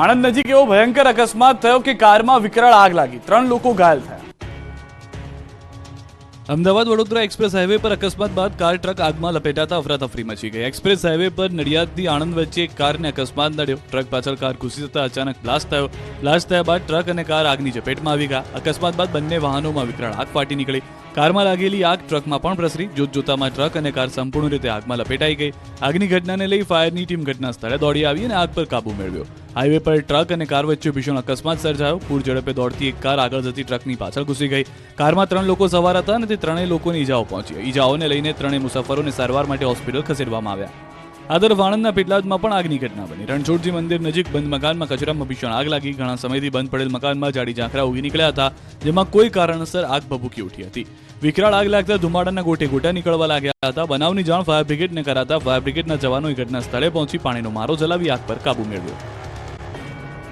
આણંદ નજીક એવો ભયંકર અકસ્માત થયો કે કારમાં વિકરાળ આગ લાગી, 3 લોકો ઘાયલ થયા। અમદાવાદ વડોદરા એક્સપ્રેસ હાઈવે પર અકસ્માત બાદ કાર ટ્રક આગમાં લપેટાતા અફરાતફરી મચી ગઈ। એક્સપ્રેસ હાઈવે પર નડિયાદથી આણંદ વચ્ચે એક કારને અકસ્માત નડ્યો। ટ્રક પાછળ કાર ઘૂસી જતા અચાનક બ્લાસ્ટ થયો। બ્લાસ્ટ થયા બાદ ટ્રક અને કાર આગની ચપેટમાં આવી ગયા। અકસ્માત બાદ બંને વાહનોમાં વિકરાળ આગ ફાટી નીકળી। કારમાં લાગેલી આગ ટ્રકમાં પણ પ્રસરી। જોતજોતામાં ટ્રક અને કાર સંપૂર્ણ રીતે આગમાં લપેટાઈ ગઈ। આગની ઘટનાને લઈ ફાયરની ટીમ ઘટના સ્થળે દોડી આવી અને આગ પર કાબુ મેળવ્યો। હાઈવે પર ટ્રક અને કાર વચ્ચે ભીષણ અકસ્માત સર્જાયો। પૂર ઝડપે દોડતી એક કાર આગળ જતી ટ્રકની પાછળ ઘૂસી ગઈ। કારમાં 3 લોકો સવાર હતા અને તે 3 લોકોને ઈજાઓ પહોંચી। ઈજાઓને લઈને 3 મુસાફરોને સારવાર માટે હોસ્પિટલ ખસેડવામાં આવ્યા। આ તરફ આણંદના પેટલાદમાં પણ આગની ઘટના બની। રણછોડજી મંદિર નજીક બંધ મકાનમાં કચરામાં ભીષણ આગ લાગી। ઘણા સમયથી બંધ પડેલ મકાનમાં જાડી ઝાંખરા ઉગી નીકળ્યા હતા, જેમાં કોઈ કારણસર આગ ભભૂકી ઉઠી હતી। વિકરાળ આગ લાગતા ધુમાડાના ગોટે ગોટા નીકળવા લાગ્યા હતા। બનાવની જાણ ફાયર બ્રિગેડને કરાતા ફાયર બ્રિગેડના જવાનોએ ઘટના સ્થળે પહોંચી પાણીનો મારો ચલાવી આગ પર કાબુ મેળવ્યો।